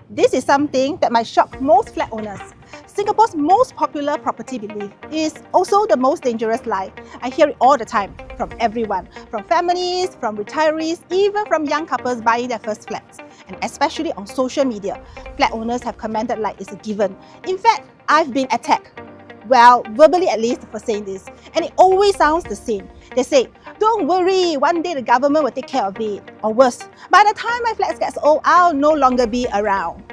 This is something that might shock most flat owners. Singapore's most popular property belief is also the most dangerous lie. I hear it all the time from everyone, from families, from retirees, even from young couples buying their first flats. And especially on social media, flat owners have commented like it's a given. In fact, I've been attacked. Well, verbally at least, for saying this. And it always sounds the same. They say, don't worry, one day the government will take care of it. Or worse, by the time my flat gets old, I'll no longer be around.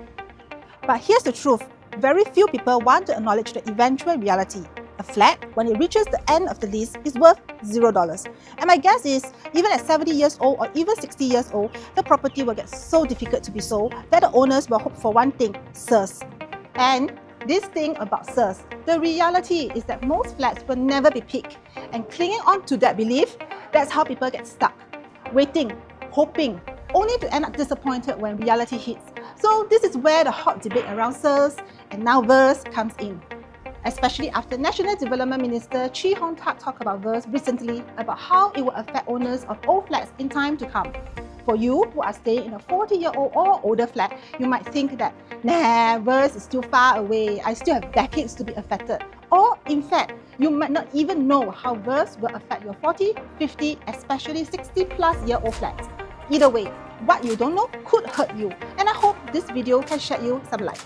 But here's the truth. Very few people want to acknowledge the eventual reality. A flat, when it reaches the end of the lease, is worth $0. And my guess is, even at 70 years old or even 60 years old, the property will get so difficult to be sold that the owners will hope for one thing, CERS. And this thing about CERS, the reality is that most flats will never be picked. And clinging on to that belief, that's how people get stuck. Waiting, hoping, only to end up disappointed when reality hits. So this is where the hot debate around CERS and now VERS comes in. Especially after National Development Minister Chee Hong Tat talked about VERS recently about how it will affect owners of old flats in time to come. For you who are staying in a 40-year-old or older flat, you might think that, nah, VERS is still far away, I still have decades to be affected. Or in fact, you might not even know how VERS will affect your 40, 50, especially 60-plus-year-old flats. Either way, what you don't know could hurt you, and I hope this video can shed you some light.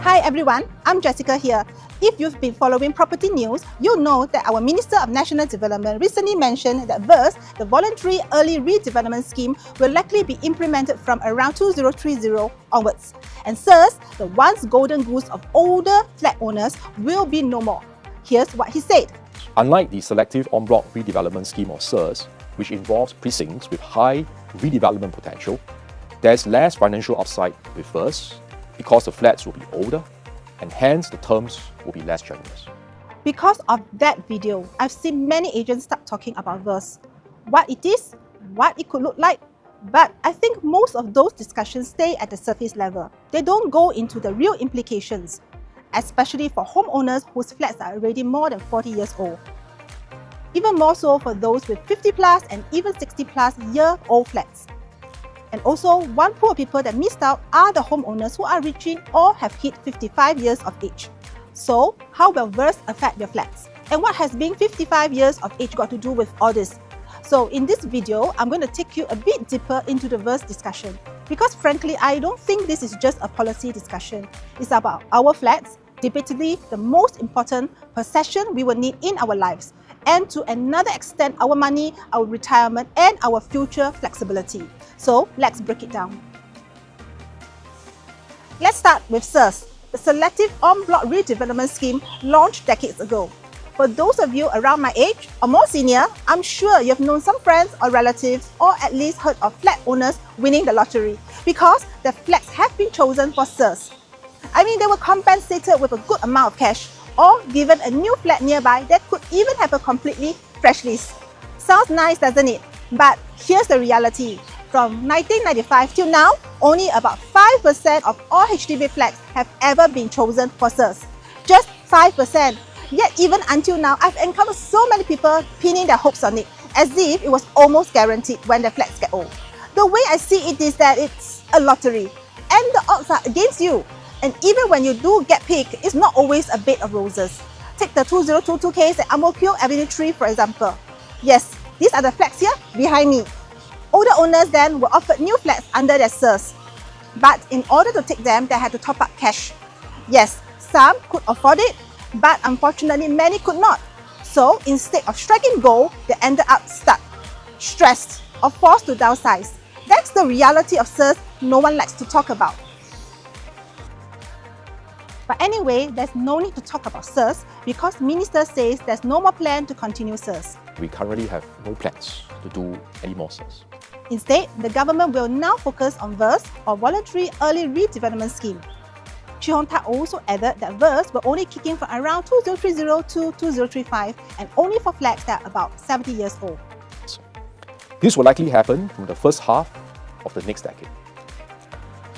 Hi everyone, I'm Jessica here. If you've been following property news, you'll know that our Minister of National Development recently mentioned that VERS, the Voluntary Early Redevelopment Scheme, will likely be implemented from around 2030 onwards. And CERS, the once golden goose of older flat owners, will be no more. Here's what he said. Unlike the Selective En bloc Redevelopment Scheme or CERS, which involves precincts with high redevelopment potential, there's less financial upside with VERS because the flats will be older and hence the terms will be less generous. Because of that video, I've seen many agents start talking about VERS, what it is, what it could look like, but I think most of those discussions stay at the surface level. They don't go into the real implications, especially for homeowners whose flats are already more than 40 years old. Even more so for those with 50-plus and even 60-plus-year-old flats. And also, one pool of people that missed out are the homeowners who are reaching or have hit 55 years of age. So, how will VERS affect your flats? And what has being 55 years of age got to do with all this? So, in this video, I'm going to take you a bit deeper into the VERS discussion. Because frankly, I don't think this is just a policy discussion. It's about our flats, debatably the most important possession we will need in our lives, and to another extent, our money, our retirement, and our future flexibility. So let's break it down. Let's start with CERS, the Selective En bloc Redevelopment Scheme launched decades ago. For those of you around my age or more senior, I'm sure you've known some friends or relatives or at least heard of flat owners winning the lottery because their flats have been chosen for CERS. I mean, they were compensated with a good amount of cash or given a new flat nearby that could even have a completely fresh lease. Sounds nice, doesn't it? But here's the reality. From 1995 till now, only about 5% of all HDB flats have ever been chosen for CERS. Just 5%. Yet even until now, I've encountered so many people pinning their hopes on it, as if it was almost guaranteed when their flats get old. The way I see it is that it's a lottery, and the odds are against you. And even when you do get picked, it's not always a bed of roses. Take the 2022 case at Ang Mo Kio Avenue 3 for example. Yes, these are the flats here behind me. Older owners then were offered new flats under their CERS. But in order to take them, they had to top up cash. Yes, some could afford it, but unfortunately many could not. So instead of striking gold, they ended up stuck, stressed, or forced to downsize. That's the reality of CERS no one likes to talk about. But anyway, there's no need to talk about CERS because Minister says there's no more plan to continue CERS. We currently have no plans to do any more CERS. Instead, the government will now focus on VERS, or Voluntary Early Redevelopment Scheme. Chee Hong Tat also added that VERS will only kick in from around 2030 to 2035 and only for flats that are about 70 years old. This will likely happen in the first half of the next decade.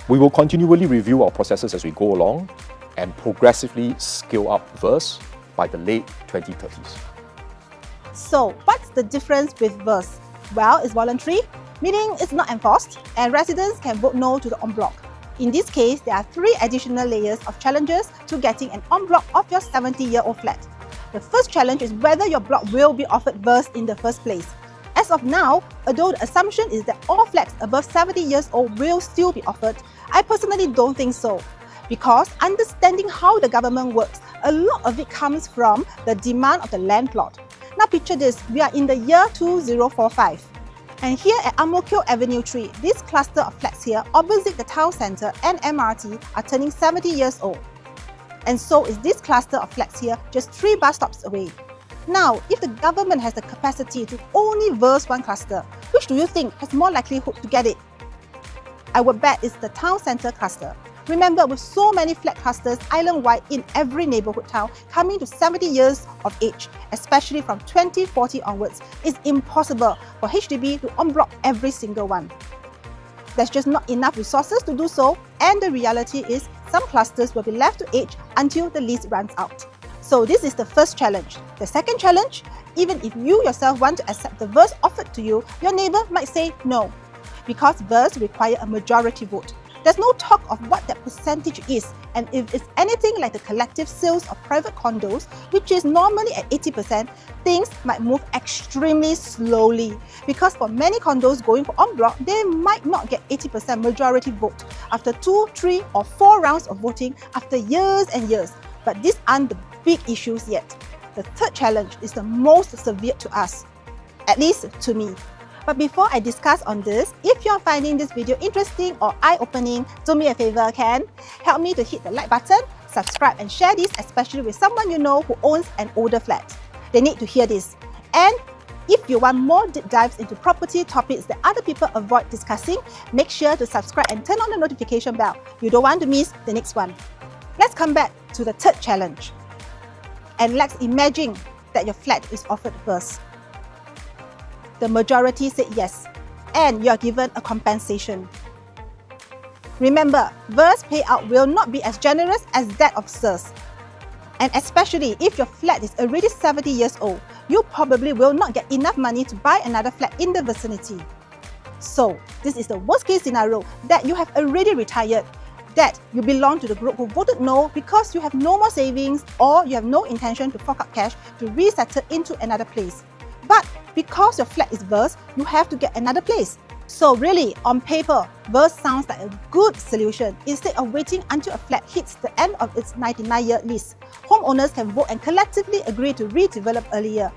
We will continually review our processes as we go along and progressively scale up VERS by the late 2030s. So, what's the difference with VERS? Well, it's voluntary, meaning it's not enforced, and residents can vote no to the en bloc. In this case, there are 3 additional layers of challenges to getting an en bloc of your 70-year-old flat. The first challenge is whether your block will be offered VERS in the first place. As of now, although the assumption is that all flats above 70 years old will still be offered, I personally don't think so. Because understanding how the government works, a lot of it comes from the demand of the land plot. Now picture this, we are in the year 2045. And here at Ang Mo Kio Avenue 3, this cluster of flats here opposite the town centre and MRT are turning 70 years old. And so is this cluster of flats here just 3 bus stops away. Now, if the government has the capacity to only VERS one cluster, which do you think has more likelihood to get it? I would bet it's the town centre cluster. Remember, with so many flat clusters island-wide in every neighbourhood town coming to 70 years of age, especially from 2040 onwards, it's impossible for HDB to en bloc every single one. There's just not enough resources to do so, and the reality is some clusters will be left to age until the lease runs out. So this is the first challenge. The second challenge, even if you yourself want to accept the VERS offered to you, your neighbour might say no, because VERS require a majority vote. There's no talk of what that percentage is, and if it's anything like the collective sales of private condos, which is normally at 80%, things might move extremely slowly. Because for many condos going for en bloc, they might not get 80% majority vote after 2, 3 or 4 rounds of voting after years and years. But these aren't the big issues yet. The third challenge is the most severe to us, at least to me. But before I discuss on this, if you're finding this video interesting or eye-opening, do me a favor, can? Help me to hit the like button, subscribe and share this, especially with someone you know who owns an older flat. They need to hear this. And if you want more deep dives into property topics that other people avoid discussing, make sure to subscribe and turn on the notification bell. You don't want to miss the next one. Let's come back to the third challenge. And let's imagine that your flat is offered VERS. The majority said yes, and you are given a compensation. Remember, VERS payout will not be as generous as that of CERS. And especially if your flat is already 70 years old, you probably will not get enough money to buy another flat in the vicinity. So, this is the worst case scenario, that you have already retired, that you belong to the group who voted no because you have no more savings or you have no intention to fork out cash to resettle into another place. But because your flat is VERS, you have to get another place. So really, on paper, VERS sounds like a good solution. Instead of waiting until a flat hits the end of its 99-year lease, homeowners can vote and collectively agree to redevelop earlier.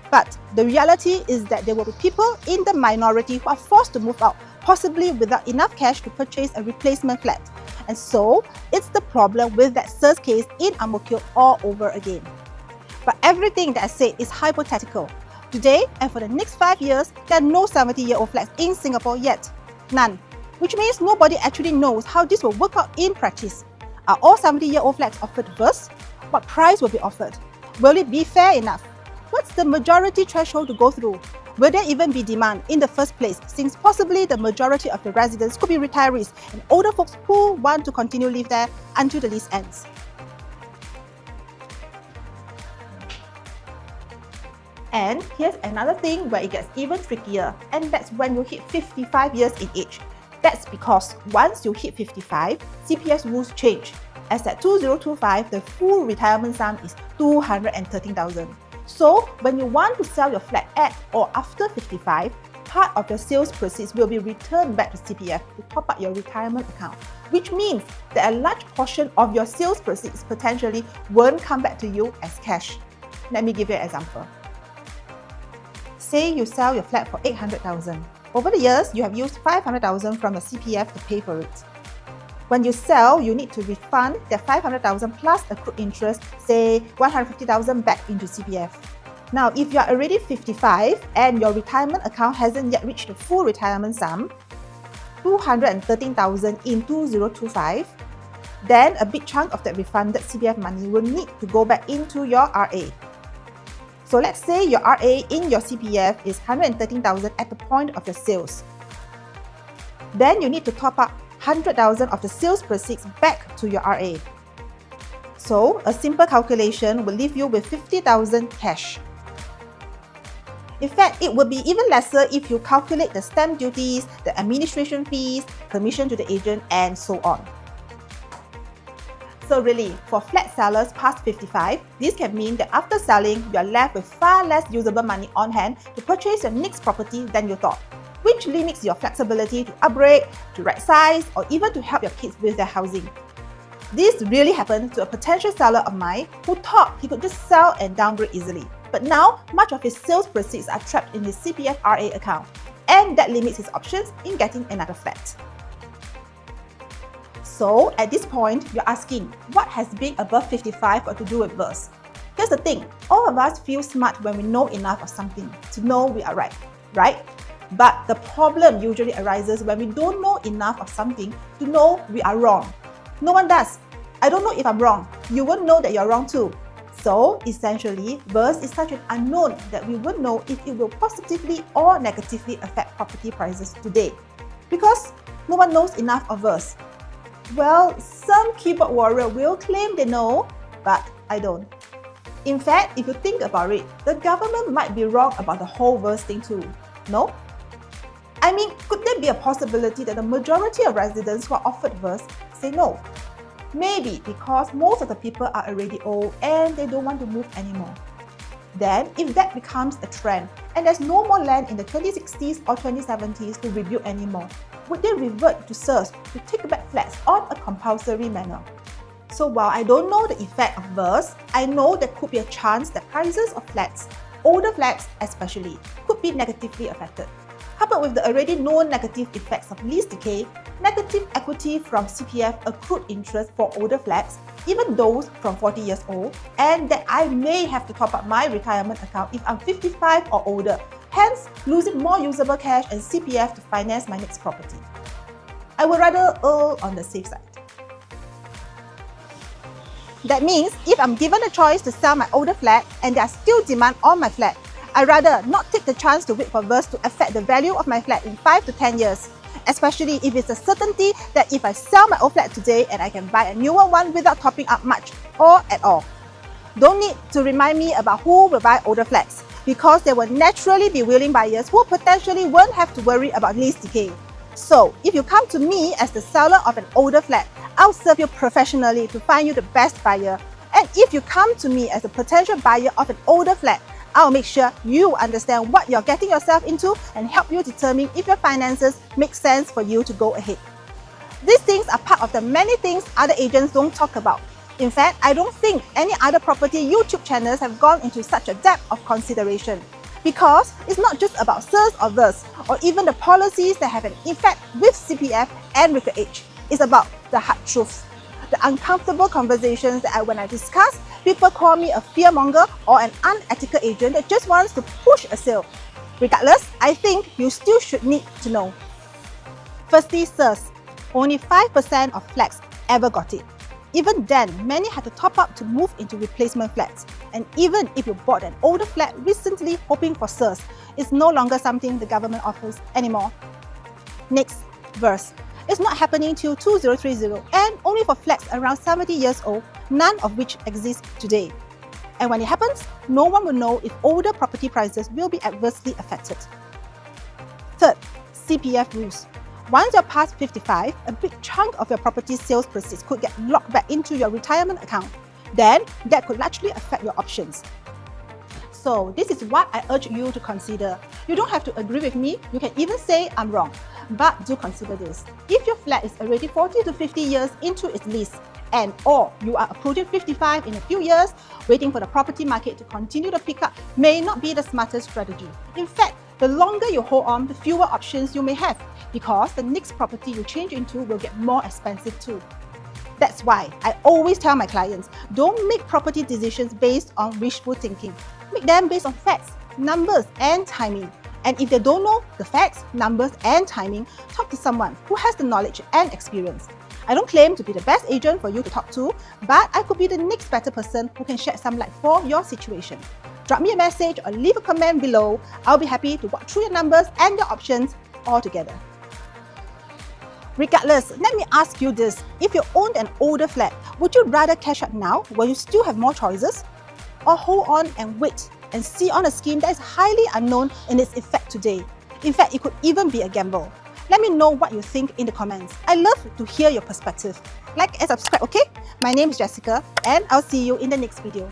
But the reality is that there will be people in the minority who are forced to move out, possibly without enough cash to purchase a replacement flat. And so, it's the problem with that CERS case in Ang Mo Kio all over again. But everything that I said is hypothetical. Today and for the next 5 years, there are no 70-year-old flats in Singapore yet. None. Which means nobody actually knows how this will work out in practice. Are all 70-year-old flats offered VERS? What price will be offered? Will it be fair enough? What's the majority threshold to go through? Will there even be demand in the first place, since possibly the majority of the residents could be retirees and older folks who want to continue to live there until the lease ends? And here's another thing where it gets even trickier, and that's when you hit 55 years in age. That's because once you hit 55, CPF rules change. As at 2025, the full retirement sum is 213,000. So when you want to sell your flat at or after 55, part of your sales proceeds will be returned back to CPF to top up your retirement account, which means that a large portion of your sales proceeds potentially won't come back to you as cash. Let me give you an example. Say you sell your flat for 800,000. Over the years, you have used 500,000 from your CPF to pay for it. When you sell, you need to refund that 500,000 plus accrued interest, say 150,000 back into CPF. Now, if you are already 55 and your retirement account hasn't yet reached the full retirement sum, 213,000 in 2025, then a big chunk of that refunded CPF money will need to go back into your RA. So let's say your RA in your CPF is 113,000 at the point of your sales. Then you need to top up 100,000 of the sales proceeds back to your RA. So a simple calculation will leave you with 50,000 cash. In fact, it will be even lesser if you calculate the stamp duties, the administration fees, commission to the agent, and so on. So really, for flat sellers past 55, this can mean that after selling, you are left with far less usable money on hand to purchase your next property than you thought, which limits your flexibility to upgrade, to right size, or even to help your kids with their housing. This really happened to a potential seller of mine who thought he could just sell and downgrade easily. But now, much of his sales proceeds are trapped in his CPF RA account, and that limits his options in getting another flat. So, at this point, you're asking, what has being above 55 got to do with VERS? Here's the thing, all of us feel smart when we know enough of something to know we are right? But the problem usually arises when we don't know enough of something to know we are wrong. No one does. I don't know if I'm wrong. You won't know that you're wrong too. So, essentially, VERS is such an unknown that we won't know if it will positively or negatively affect property prices today. Because no one knows enough of VERS. Well, some keyboard warrior will claim they know, but I don't. In fact, if you think about it, the government might be wrong about the whole VERS thing too. No? I mean, could there be a possibility that the majority of residents who are offered VERS say no? Maybe because most of the people are already old and they don't want to move anymore. Then, if that becomes a trend and there's no more land in the 2060s or 2070s to rebuild anymore, would they revert to CERS to take back flats on a compulsory manner? So while I don't know the effect of VERS, I know there could be a chance that prices of flats, older flats especially, could be negatively affected. Coupled with the already known negative effects of lease decay, negative equity from CPF accrued interest for older flats, even those from 40 years old, and that I may have to top up my retirement account if I'm 55 or older, hence losing more usable cash and CPF to finance my next property. I would rather err on the safe side. That means if I'm given a choice to sell my older flat and there are still demand on my flat, I'd rather not take the chance to wait for VERS to affect the value of my flat in 5 to 10 years, especially if it's a certainty that if I sell my old flat today and I can buy a newer one without topping up much or at all. Don't need to remind me about who will buy older flats, because there will naturally be willing buyers who potentially won't have to worry about lease decay. So, if you come to me as the seller of an older flat, I'll serve you professionally to find you the best buyer. And if you come to me as a potential buyer of an older flat, I'll make sure you understand what you're getting yourself into and help you determine if your finances make sense for you to go ahead. These things are part of the many things other agents don't talk about. In fact, I don't think any other property YouTube channels have gone into such a depth of consideration. Because it's not just about CERS or VERS, or even the policies that have an effect with CPF and with your age. It's about the hard truths. The uncomfortable conversations that when I discuss, people call me a fearmonger or an unethical agent that just wants to push a sale. Regardless, I think you still should need to know. Firstly, CERS. Only 5% of flats ever got it. Even then, many had to top up to move into replacement flats. And even if you bought an older flat recently hoping for CERS, it's no longer something the government offers anymore. Next, VERS. It's not happening till 2030 and only for flats around 70 years old, none of which exist today. And when it happens, no one will know if older property prices will be adversely affected. Third, CPF Rules. Once you're past 55, a big chunk of your property sales proceeds could get locked back into your retirement account. Then, that could largely affect your options. So, this is what I urge you to consider. You don't have to agree with me, you can even say I'm wrong. But do consider this. If your flat is already 40 to 50 years into its lease, and or you are approaching 55 in a few years, waiting for the property market to continue to pick up may not be the smartest strategy. In fact, the longer you hold on, the fewer options you may have, because the next property you change into will get more expensive too. That's why I always tell my clients, don't make property decisions based on wishful thinking. Make them based on facts, numbers, and timing. And if they don't know the facts, numbers, and timing, talk to someone who has the knowledge and experience. I don't claim to be the best agent for you to talk to, but I could be the next better person who can shed some light for your situation. Drop me a message or leave a comment below. I'll be happy to walk through your numbers and your options all together. Regardless, let me ask you this. If you owned an older flat, would you rather cash out now while you still have more choices? Or hold on and wait and see on a scheme that is highly unknown in its effect today. In fact, it could even be a gamble. Let me know what you think in the comments. I love to hear your perspective. Like and subscribe, okay? My name is Jessica, and I'll see you in the next video.